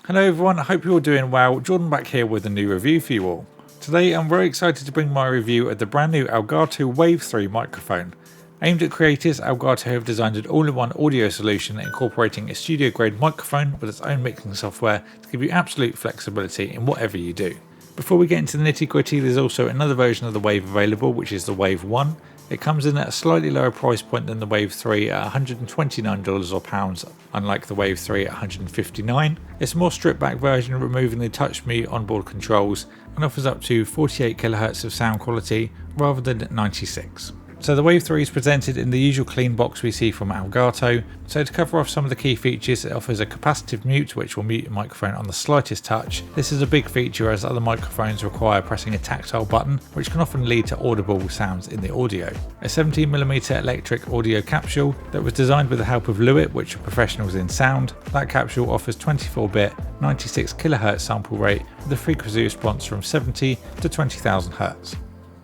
Hello everyone, I hope you're all doing well. Jordan back here with a new review for you all. Today I'm very excited to bring my review of the brand new Elgato Wave 3 microphone. Aimed at creators, Elgato have designed an all-in-one audio solution incorporating a studio-grade microphone with its own mixing software to give you absolute flexibility in whatever you do. Before we get into the nitty-gritty, there's also another version of the Wave available, which is the Wave 1. It comes in at a slightly lower price point than the Wave 3 at $129 or pounds, unlike the Wave 3 at $159. It's a more stripped back version, removing the touch mute onboard controls, and offers up to 48 kHz of sound quality rather than 96. So the Wave 3 is presented in the usual clean box we see from Elgato. So to cover off some of the key features, it offers a capacitive mute which will mute your microphone on the slightest touch. This is a big feature as other microphones require pressing a tactile button, which can often lead to audible sounds in the audio. A 17mm electric audio capsule that was designed with the help of Lewitt, which are professionals in sound. That capsule offers 24-bit 96 kHz sample rate with a frequency response from 70 to 20,000 Hz.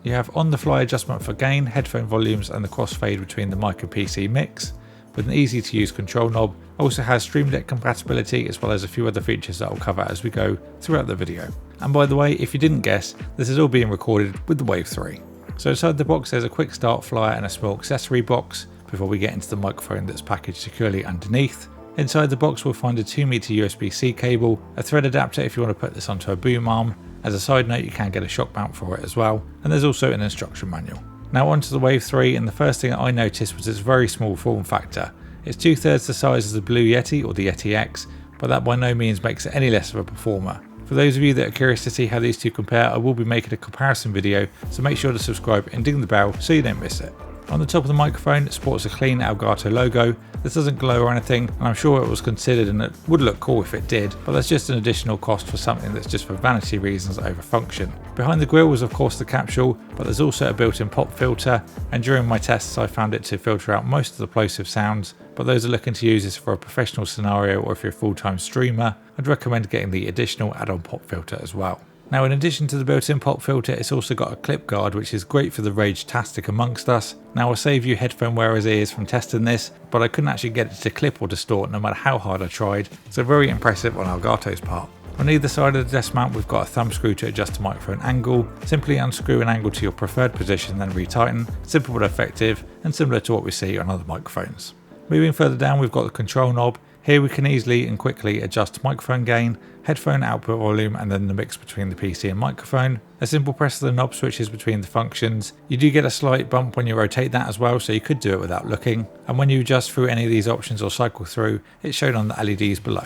You have on-the-fly adjustment for gain, headphone volumes and the crossfade between the mic and PC mix, with an easy to use control knob. Also has Stream Deck compatibility as well as a few other features that I'll cover as we go throughout the video. And by the way, if you didn't guess, this is all being recorded with the Wave 3. So inside the box there's a quick start flyer and a small accessory box before we get into the microphone that's packaged securely underneath. Inside the box we'll find a 2-meter USB-C cable, a thread adapter if you want to put this onto a boom arm. As a side note, you can get a shock mount for it as well, and there's also an instruction manual. Now onto the Wave 3, and the first thing that I noticed was its very small form factor. It's 2/3 the size as the Blue Yeti or the Yeti X, but that by no means makes it any less of a performer. For those of you that are curious to see how these two compare, I will be making a comparison video, so make sure to subscribe and ding the bell so you don't miss it. On the top of the microphone it sports a clean Elgato logo. This doesn't glow or anything, and I'm sure it was considered and it would look cool if it did, but that's just an additional cost for something that's just for vanity reasons over function. Behind the grille was of course the capsule, but there's also a built-in pop filter, and during my tests I found it to filter out most of the plosive sounds, but those are looking to use this for a professional scenario or if you're a full-time streamer, I'd recommend getting the additional add-on pop filter as well. Now in addition to the built-in pop filter, it's also got a clip guard which is great for the rage-tastic amongst us. Now I'll save you headphone wearers' ears from testing this, but I couldn't actually get it to clip or distort no matter how hard I tried, so very impressive on Elgato's part. On either side of the desk mount we've got a thumb screw to adjust the microphone angle. Simply unscrew an angle to your preferred position then retighten, simple but effective and similar to what we see on other microphones. Moving further down we've got the control knob. Here we can easily and quickly adjust microphone gain, headphone output volume and then the mix between the PC and microphone. A simple press of the knob switches between the functions. You do get a slight bump when you rotate that as well, so you could do it without looking. And when you adjust through any of these options or cycle through, it's shown on the LEDs below.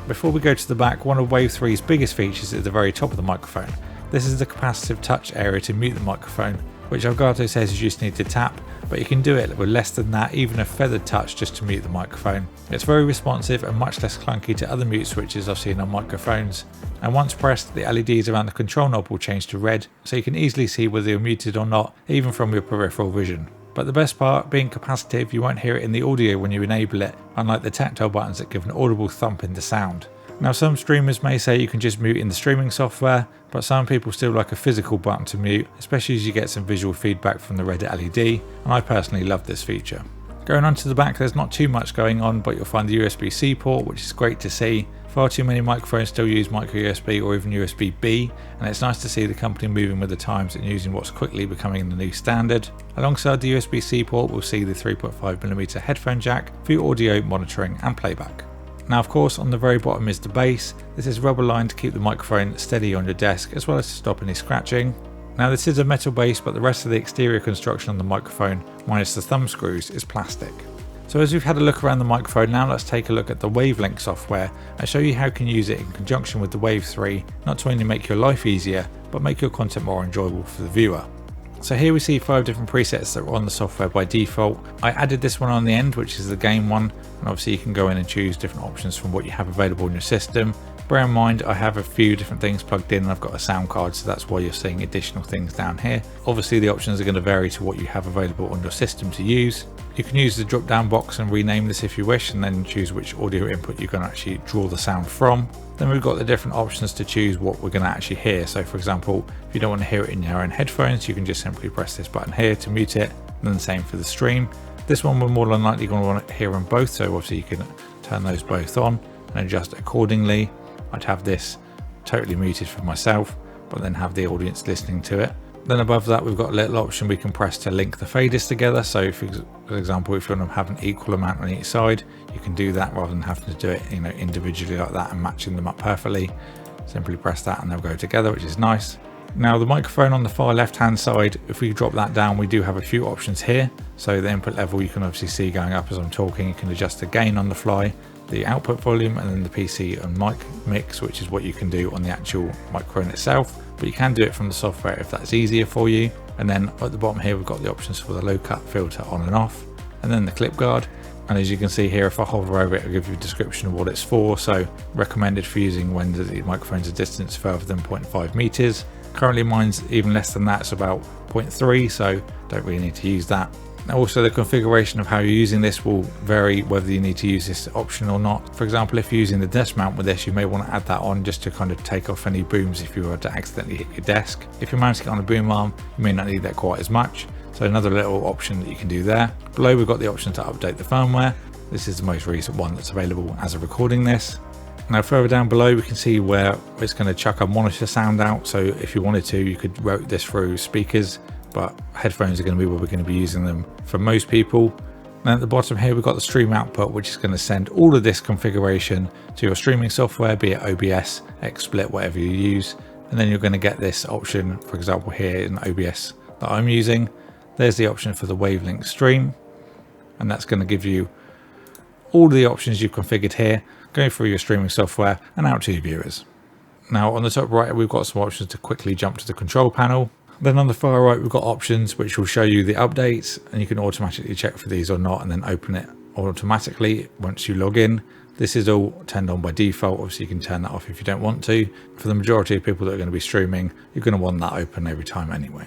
Before we go to the back, one of Wave 3's biggest features is at the very top of the microphone. This is the capacitive touch area to mute the microphone, which Elgato says you just need to tap, but you can do it with less than that, even a feathered touch just to mute the microphone. It's very responsive and much less clunky to other mute switches I've seen on microphones. And once pressed, the LEDs around the control knob will change to red, so you can easily see whether you're muted or not, even from your peripheral vision. But the best part, being capacitive, you won't hear it in the audio when you enable it, unlike the tactile buttons that give an audible thump in the sound. Now some streamers may say you can just mute in the streaming software, but some people still like a physical button to mute, especially as you get some visual feedback from the red LED, and I personally love this feature. Going on to the back, there's not too much going on, but you'll find the USB-C port, which is great to see. Far too many microphones still use micro USB or even USB-B, and it's nice to see the company moving with the times and using what's quickly becoming the new standard. Alongside the USB-C port, we'll see the 3.5mm headphone jack for your audio monitoring and playback. Now of course on the very bottom is the base. This is rubber lined to keep the microphone steady on your desk as well as to stop any scratching. Now this is a metal base, but the rest of the exterior construction on the microphone, minus the thumb screws, is plastic. So as we've had a look around the microphone, now let's take a look at the Wavelink software and show you how you can use it in conjunction with the Wave 3, not to only make your life easier, but make your content more enjoyable for the viewer. So here we see 5 different presets that are on the software by default. I added this one on the end, which is the game one, and obviously you can go in and choose different options from what you have available in your system. Bear in mind I have a few different things plugged in and I've got a sound card, so that's why you're seeing additional things down here. Obviously the options are going to vary to what you have available on your system to use. You can use the drop down box and rename this if you wish, and then choose which audio input you can actually draw the sound from. Then we've got the different options to choose what we're going to actually hear. So for example, if you don't want to hear it in your own headphones, you can just simply press this button here to mute it, and then the same for the stream. This one we're more than likely going to want to hear them both, so obviously you can turn those both on and adjust accordingly. I'd have this totally muted for myself, but then have the audience listening to it. Then above that, we've got a little option we can press to link the faders together. So for example, if you want to have an equal amount on each side, you can do that rather than having to do it, individually like that and matching them up perfectly. Simply press that and they'll go together, which is nice. Now the microphone on the far left hand side, if we drop that down, we do have a few options here. So the input level you can obviously see going up as I'm talking. You can adjust the gain on the fly, the output volume, and then the PC and mic mix, which is what you can do on the actual microphone itself. But you can do it from the software if that's easier for you. And then at the bottom here, we've got the options for the low cut filter on and off, and then the clip guard. And as you can see here, if I hover over it, it'll give you a description of what it's for. So recommended for using when the microphone's a distance further than 0.5 meters. Currently mine's even less than that, it's about 0.3, so don't really need to use that. Also, the configuration of how you're using this will vary whether you need to use this option or not. For example, if you're using the desk mount with this, you may want to add that on just to kind of take off any booms if you were to accidentally hit your desk. If you're mounting it on a boom arm, you may not need that quite as much. So another little option that you can do there. Below, we've got the option to update the firmware. This is the most recent one that's available as of recording this. Now further down below, we can see where it's going to chuck a monitor sound out. So if you wanted to, you could route this through speakers, but headphones are going to be where we're going to be using them for most people. And at the bottom here, we've got the stream output, which is going to send all of this configuration to your streaming software, be it OBS, XSplit, whatever you use. And then you're going to get this option, for example, here in OBS that I'm using. There's the option for the Wavelink stream, and that's going to give you all the options you've configured here, going through your streaming software and out to your viewers. Now on the top right, we've got some options to quickly jump to the control panel. Then on the far right, we've got options which will show you the updates, and you can automatically check for these or not, and then open it automatically once you log in. This is all turned on by default. Obviously you can turn that off if you don't want to. For the majority of people that are going to be streaming, you're going to want that open every time anyway.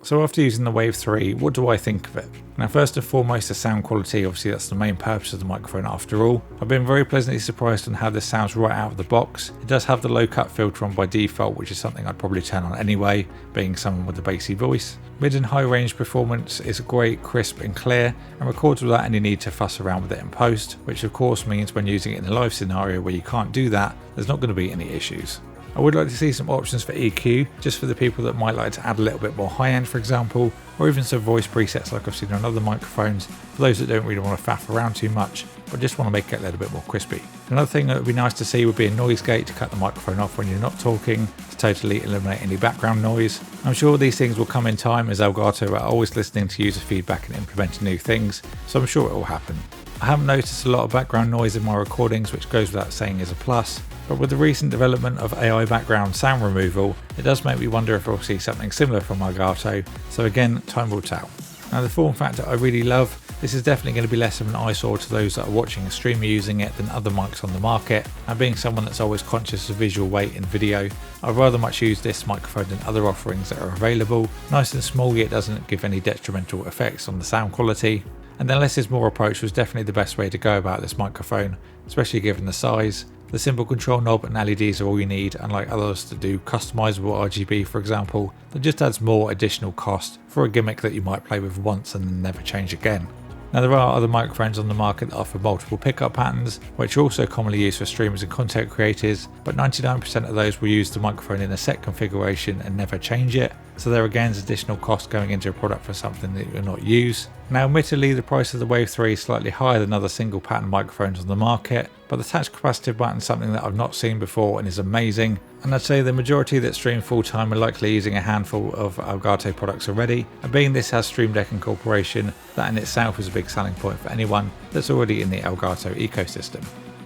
So after using the Wave 3, what do I think of it? Now first and foremost, the sound quality, obviously that's the main purpose of the microphone after all. I've been very pleasantly surprised on how this sounds right out of the box. It does have the low cut filter on by default, which is something I'd probably turn on anyway, being someone with a bassy voice. Mid and high range performance is great, crisp and clear, and records without any need to fuss around with it in post, which of course means when using it in a live scenario where you can't do that, there's not going to be any issues. I would like to see some options for EQ, just for the people that might like to add a little bit more high-end, for example, or even some voice presets like I've seen on other microphones, for those that don't really want to faff around too much, but just want to make it a little bit more crispy. Another thing that would be nice to see would be a noise gate to cut the microphone off when you're not talking, to totally eliminate any background noise. I'm sure these things will come in time, as Elgato are always listening to user feedback and implementing new things, so I'm sure it will happen. I haven't noticed a lot of background noise in my recordings, which goes without saying is a plus, but with the recent development of AI background sound removal, it does make me wonder if we'll see something similar from Elgato, so again, time will tell. Now the form factor I really love. This is definitely going to be less of an eyesore to those that are watching a streamer using it than other mics on the market, and being someone that's always conscious of visual weight in video, I'd rather much use this microphone than other offerings that are available. Nice and small, yet doesn't give any detrimental effects on the sound quality. And the less is more approach was definitely the best way to go about this microphone, especially given the size. The simple control knob and LEDs are all you need, unlike others that do customizable RGB, for example, that just adds more additional cost for a gimmick that you might play with once and then never change again. Now there are other microphones on the market that offer multiple pickup patterns, which are also commonly used for streamers and content creators, but 99% of those will use the microphone in a set configuration and never change it, so there again is additional cost going into a product for something that you'll not use. Now admittedly, the price of the Wave 3 is slightly higher than other single pattern microphones on the market, but the touch capacitive button is something that I've not seen before and is amazing, and I'd say the majority that stream full time are likely using a handful of Elgato products already, and being this has Stream Deck incorporation, that in itself is a big selling point for anyone that's already in the Elgato ecosystem.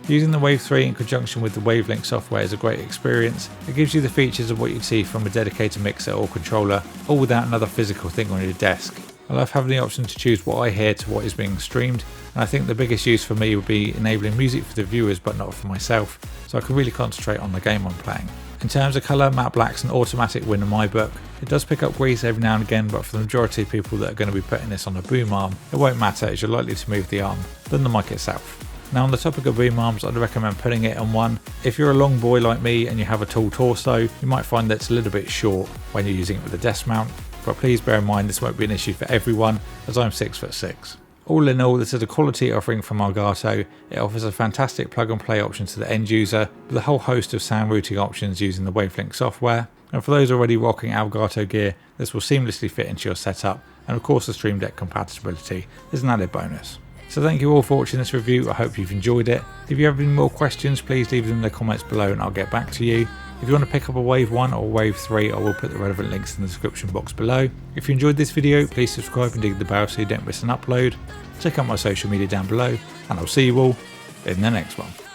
Using the Wave 3 in conjunction with the Wavelink software is a great experience. It gives you the features of what you'd see from a dedicated mixer or controller, all without another physical thing on your desk. I love having the option to choose what I hear to what is being streamed, and I think the biggest use for me would be enabling music for the viewers but not for myself, so I can really concentrate on the game I'm playing. In terms of colour, matte black's an automatic win in my book. It does pick up grease every now and again, but for the majority of people that are going to be putting this on a boom arm, it won't matter as you're likely to move the arm than the mic itself. Now on the topic of boom arms, I'd recommend putting it on one. If you're a long boy like me and you have a tall torso, you might find that it's a little bit short when you're using it with a desk mount, but please bear in mind this won't be an issue for everyone, as I'm 6'6". All in all, this is a quality offering from Elgato. It offers a fantastic plug and play option to the end user with a whole host of sound routing options using the Wavelink software. And for those already rocking Elgato gear, this will seamlessly fit into your setup, and of course the Stream Deck compatibility is an added bonus. So thank you all for watching this review. I hope you've enjoyed it. If you have any more questions, please leave them in the comments below and I'll get back to you. If you want to pick up a Wave 1 or Wave 3, I will put the relevant links in the description box below. If you enjoyed this video, please subscribe and dig the bell so you don't miss an upload. Check out my social media down below, and I'll see you all in the next one.